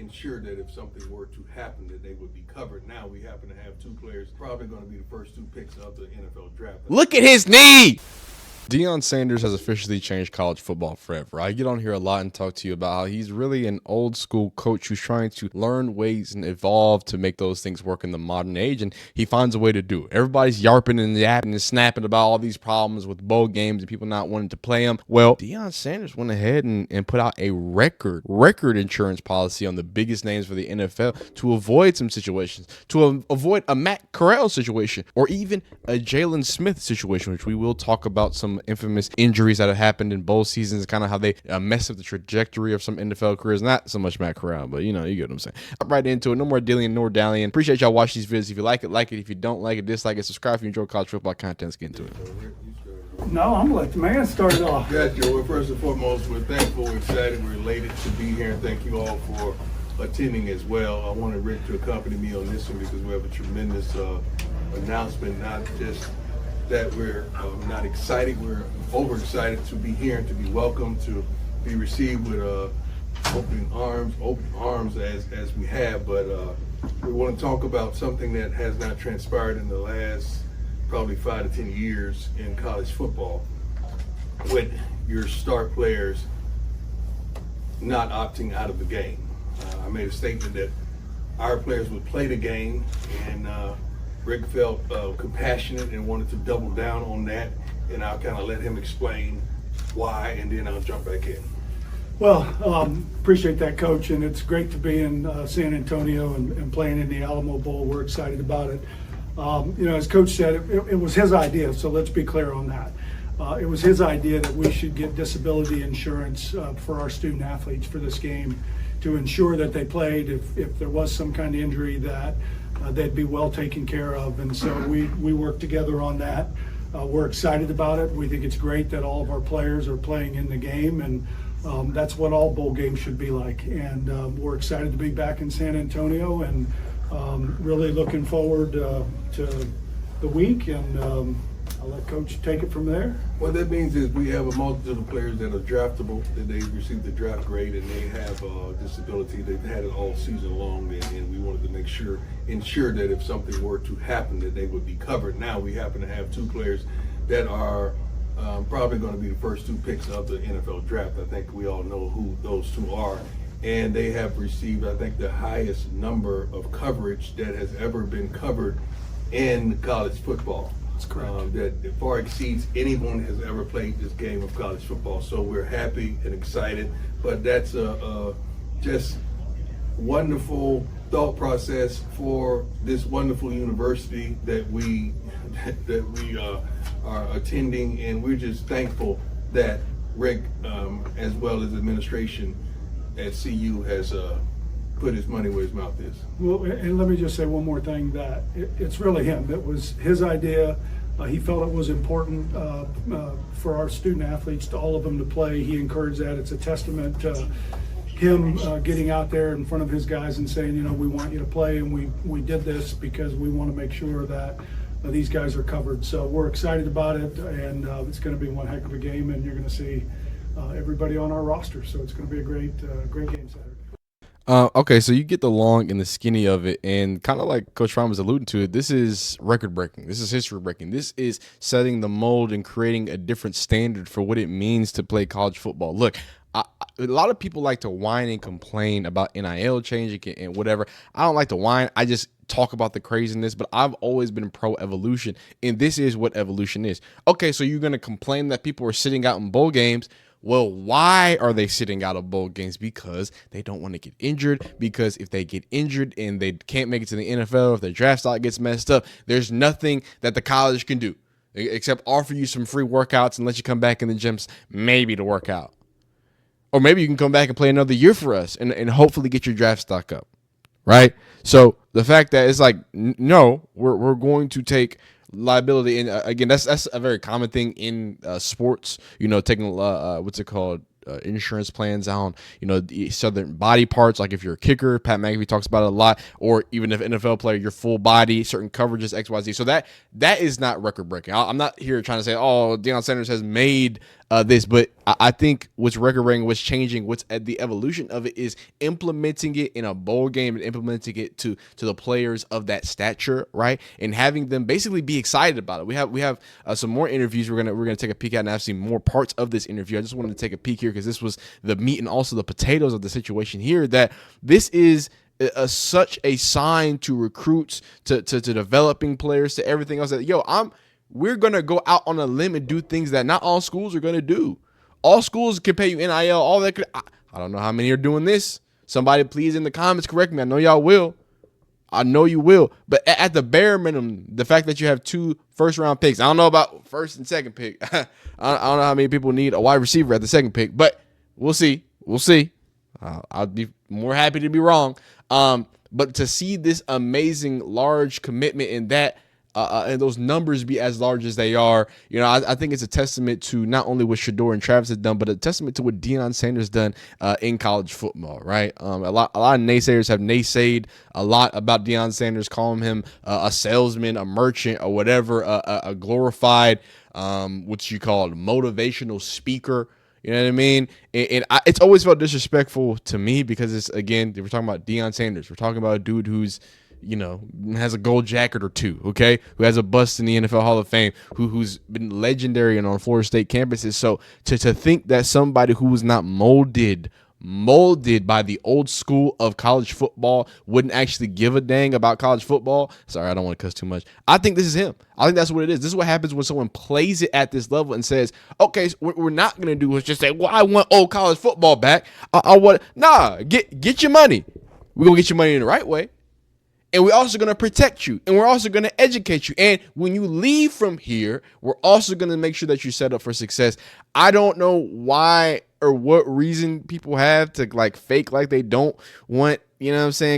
ensure that if something were to happen, that they would be covered. Now we happen to have two players, probably going to be the first two picks of the NFL draft. Look at his knee. Deion Sanders has officially changed college football forever. I get on here a lot and talk to you about how he's really an old school coach who's trying to learn ways and evolve to make those things work in the modern age, and he finds a way to do it. Everybody's yarping and yapping and snapping about all these problems with bowl games and people not wanting to play them. Well, Deion Sanders went ahead and put out a record insurance policy on the biggest names for the NFL to avoid some situations, to avoid a Matt Corral situation or even a Jalen Smith situation, which we will talk about some infamous injuries that have happened in both seasons, kind of how they mess up the trajectory of some NFL careers. Not so much Matt Corral, but you get what I'm saying. I'm right into it. No more dillying nor dallying. Appreciate y'all watching these videos. If you like it, like it. If you don't like it, dislike it. Subscribe if you enjoy college football content. Let's get into it. No, I'm gonna let the man start it off. Yeah, Joe. Well, first and foremost, we're thankful, we're excited, we're elated to be here, and thank you all for attending as well. I wanted Rick to accompany me on this one because we have a tremendous announcement. Not just that we're not excited, we're overexcited to be here and to be welcomed, to be received with open arms as we have. But we want to talk about something that has not transpired in the last probably 5 to 10 years in college football, with your star players not opting out of the game. I made a statement that our players would play the game, and Rick felt compassionate and wanted to double down on that, and I'll kind of let him explain why, and then I'll jump back in. Well, appreciate that, Coach, and it's great to be in San Antonio and playing in the Alamo Bowl. We're excited about it. As Coach said, it was his idea, so let's be clear on that. It was his idea that we should get disability insurance for our student athletes for this game to ensure that they played if there was some kind of injury, that they'd be well taken care of. And so we worked together on that. We're excited about it. We think it's great that all of our players are playing in the game, and that's what all bowl games should be like. And we're excited to be back in San Antonio, and really looking forward to the week, and I'll let Coach take it from there. What that means is we have a multitude of players that are draftable, that they received the draft grade, and they have disability. They've had it all season long, and we wanted to ensure that if something were to happen, that they would be covered. Now we happen to have two players that are probably going to be the first two picks of the NFL draft. I think we all know who those two are. And they have received, I think, the highest number of coverage that has ever been covered in college football. That's correct. That far exceeds anyone has ever played this game of college football. So we're happy and excited. But that's a just wonderful thought process for this wonderful university that we are attending, and we're just thankful that Rick, as well as administration at CU, has put his money where his mouth is. Well, and let me just say one more thing, that it's really him. It was his idea. He felt it was important for our student athletes, to all of them, to play. He encouraged that. It's a testament to him getting out there in front of his guys and saying, we want you to play, and we did this because we want to make sure that these guys are covered. So we're excited about it, and it's going to be one heck of a game, and you're going to see everybody on our roster. So it's going to be a great game Saturday. Okay, so you get the long and the skinny of it, and kind of like Coach Ryan was alluding to it, this is record-breaking. This is history-breaking. This is setting the mold and creating a different standard for what it means to play college football. Look, a lot of people like to whine and complain about NIL changing and whatever. I don't like to whine. I just talk about the craziness, but I've always been pro-evolution, and this is what evolution is. Okay, so you're going to complain that people are sitting out in bowl games. Well, why are they sitting out of bowl games? Because they don't want to get injured. Because if they get injured and they can't make it to the NFL, if their draft stock gets messed up, there's nothing that the college can do except offer you some free workouts and let you come back in the gyms maybe to work out. Or maybe you can come back and play another year for us and hopefully get your draft stock up, right? So the fact that it's like, no, we're going to take liability, and again, that's a very common thing in sports. Taking what's it called, insurance plans on the southern body parts. Like if you're a kicker, Pat McAfee talks about it a lot. Or even if NFL player, your full body, certain coverages, XYZ. So that is not record breaking. I'm not here trying to say, Deion Sanders has made this. But I think what's record breaking, what's changing, what's at the evolution of it is implementing it in a bowl game and implementing it to the players of that stature, right? And having them basically be excited about it. We have some more interviews we're gonna take a peek at, and I've seen more parts of this interview. I just wanted to take a peek here because this was the meat and also the potatoes of the situation here. That this is such a sign to recruits, to developing players, to everything else. That we're gonna go out on a limb and do things that not all schools are gonna do. All schools can pay you NIL, all that. I don't know how many are doing this. Somebody please in the comments correct me. I know y'all will. I know you will. But at the bare minimum, the fact that you have 2 first-round picks, I don't know about first and second pick. I don't know how many people need a wide receiver at the second pick, but we'll see. We'll see. I'll be more happy to be wrong. But to see this amazing, large commitment in that, and those numbers be as large as they are, I think it's a testament to not only what Shedeur and Travis have done, but a testament to what Deion Sanders done in college football, right? A lot of naysayers have naysayed a lot about Deion Sanders, calling him a salesman, a merchant, or whatever, a glorified, what you call motivational speaker. You know what I mean? It's always felt disrespectful to me because it's, again, we're talking about Deion Sanders. We're talking about a dude who's, has a gold jacket or 2, okay? Who has a bust in the NFL Hall of Fame, who's been legendary and on Florida State campuses. So to think that somebody who was not molded by the old school of college football wouldn't actually give a dang about college football. Sorry, I don't want to cuss too much. I think this is him. I think that's what it is. This is what happens when someone plays it at this level and says, okay, so what we're not going to do is just say, well, I want old college football back. Get your money. We're going to get your money in the right way. And we're also going to protect you. And we're also going to educate you. And when you leave from here, we're also going to make sure that you're set up for success. I don't know why or what reason people have to fake like they don't want,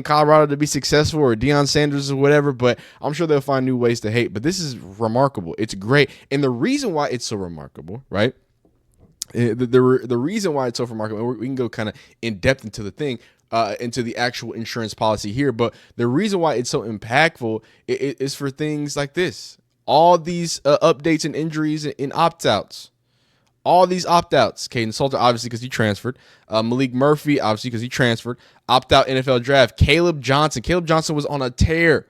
Colorado to be successful or Deion Sanders or whatever. But I'm sure they'll find new ways to hate. But this is remarkable. It's great. And the reason why it's so remarkable, right? The reason why it's so remarkable, we can go kind of in depth into the thing. Into the actual insurance policy here. But the reason why it's so impactful is for things like this. All these updates and injuries and opt-outs. All these opt-outs. Caden Salter, obviously, because he transferred. Malik Murphy, obviously, because he transferred. Opt-out NFL draft. Caleb Johnson. Caleb Johnson was on a tear.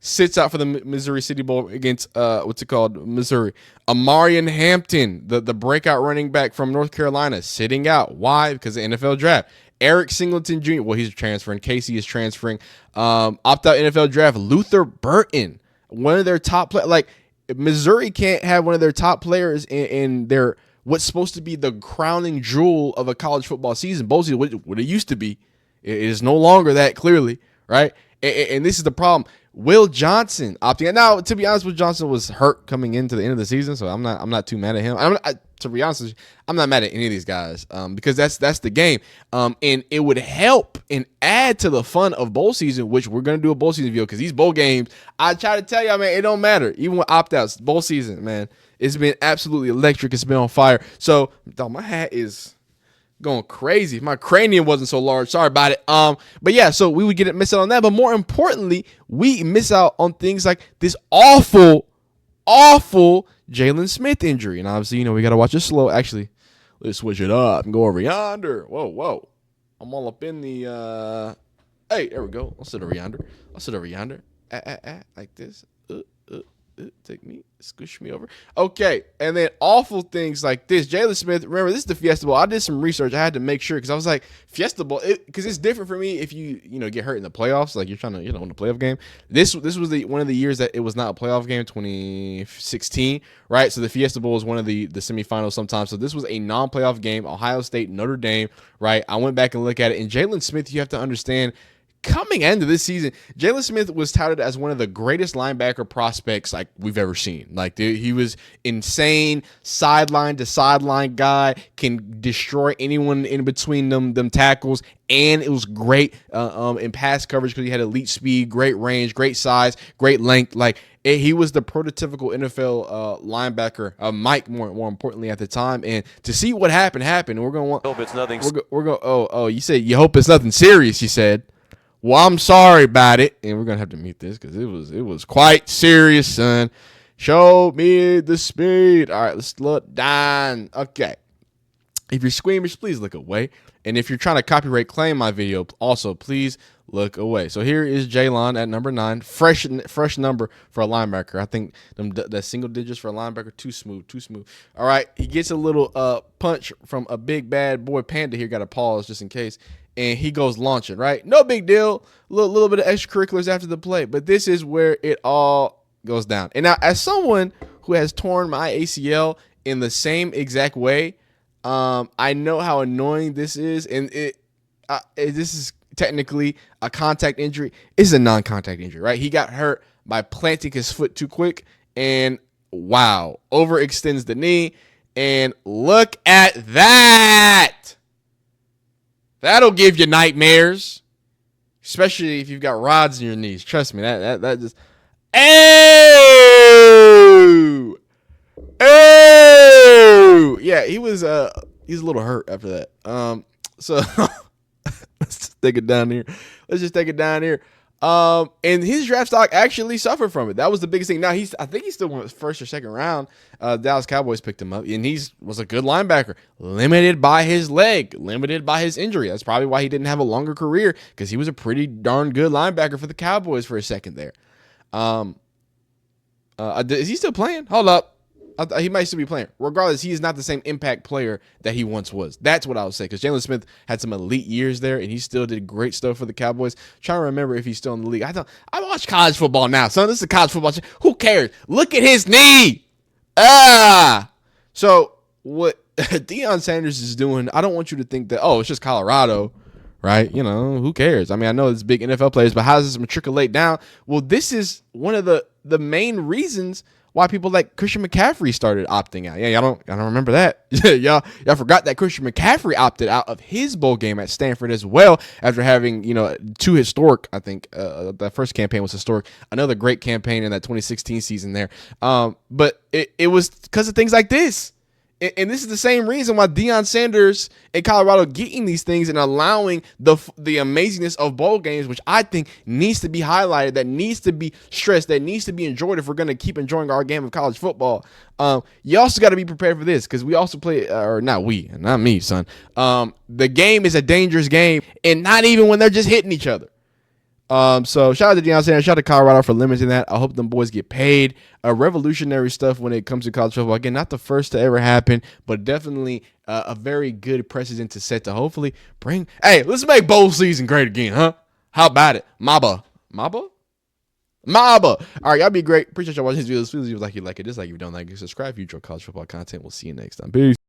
Sits out for the Missouri City Bowl against, Missouri. Amarian Hampton, the breakout running back from North Carolina, sitting out. Why? Because of the NFL draft. Eric Singleton Jr., well, he's transferring. Casey is transferring. Opt-out NFL draft. Luther Burton, one of their top players. Missouri can't have one of their top players in their what's supposed to be the crowning jewel of a college football season. Bowl season, what it used to be. It is no longer that, clearly, right? And this is the problem. Will Johnson opting out. Now, to be honest, Will Johnson was hurt coming into the end of the season, so I'm not too mad at him. To be honest with you, I'm not mad at any of these guys because that's the game. And it would help and add to the fun of bowl season, which we're going to do a bowl season video because these bowl games, I try to tell y'all, man, it don't matter. Even with opt-outs, bowl season, man, it's been absolutely electric. It's been on fire. So, my hat is going crazy. If my cranium wasn't so large, sorry about it. But yeah, so we would miss out on that. But more importantly, we miss out on things like this awful Jalen Smith injury. And obviously, we got to watch it slow. Actually, let's switch it up and go over yonder. Whoa. I'm all up in the, hey, there we go. I'll sit over yonder. Like this. Take me, squish me over. Okay, and then awful things like this. Jalen Smith, remember, this is the Fiesta Bowl. I did some research. I had to make sure because I was like, Fiesta Bowl, because it's different for me if you get hurt in the playoffs, like you're trying to win a playoff game. This was one of the years that it was not a playoff game, 2016, right? So the Fiesta Bowl was one of the semifinals sometimes. So this was a non-playoff game, Ohio State, Notre Dame, right? I went back and looked at it, and Jalen Smith, you have to understand, coming into this season, Jalen Smith was touted as one of the greatest linebacker prospects we've ever seen. He was insane, sideline to sideline guy, can destroy anyone in between them tackles, and it was great in pass coverage because he had elite speed, great range, great size, great length. He was the prototypical NFL linebacker, Mike more importantly at the time. And to see what happened. We're gonna hope it's nothing. We're going. Oh, you said you hope it's nothing serious. You said. Well, I'm sorry about it, and we're gonna have to meet this because it was quite serious, son. Show me the speed. All right, let's look down. Okay, If you're squeamish, please look away. And if you're trying to copyright claim my video, also please look away. So here is Jaylon at number 9. Fresh number for a linebacker. I think that single digits for a linebacker, too smooth. All right, he gets a little punch from a big bad boy Panda here. Got to pause just in case. And he goes launching, right? No big deal. Little bit of extracurriculars after the play. But this is where it all goes down. And now, as someone who has torn my ACL in the same exact way, I know how annoying this is, and this is technically a contact injury. It's a non-contact injury, right? He got hurt by planting his foot too quick, and wow, overextends the knee, and look at that. That'll give you nightmares, especially if you've got rods in your knees. Trust me, that just. Oh! Yeah, he's a little hurt after that. So let's just take it down here. And his draft stock actually suffered from it. That was the biggest thing. Now I think he still went first or second round. Dallas Cowboys picked him up, and was a good linebacker. Limited by his leg, limited by his injury. That's probably why he didn't have a longer career, because he was a pretty darn good linebacker for the Cowboys for a second there. Is he still playing? Hold up. He might still be playing. Regardless, he is not the same impact player that he once was. That's what I would say, because Jalen Smith had some elite years there, and he still did great stuff for the Cowboys. Trying to remember if he's still in the league. I watch college football now, son. This is a college football. Who cares? Look at his knee. So what Deion Sanders is doing, I don't want you to think that, it's just Colorado, right? Who cares? I mean, I know it's big NFL players, but how does this matriculate down? Well, this is one of the main reasons why people like Christian McCaffrey started opting out. Yeah, y'all don't remember that. y'all forgot that Christian McCaffrey opted out of his bowl game at Stanford as well, after having, 2 historic, I think that first campaign was historic. Another great campaign in that 2016 season there. But it was because of things like this. And this is the same reason why Deion Sanders in Colorado getting these things and allowing the amazingness of bowl games, which I think needs to be highlighted, that needs to be stressed, that needs to be enjoyed if we're going to keep enjoying our game of college football. You also got to be prepared for this, because we also play, not me, son. The game is a dangerous game, and not even when they're just hitting each other. So shout out to Deion Sanders, shout out to Colorado for limiting that. I hope them boys get paid. Revolutionary stuff when it comes to college football. Again, not the first to ever happen, but definitely a very good precedent to set to hopefully bring. Hey, let's make bowl season great again, huh? How about it? Maba. All right, y'all be great. Appreciate y'all watching this video. Please leave a like if you like it, dislike if you don't like it. Subscribe for future college football content. We'll see you next time. Peace.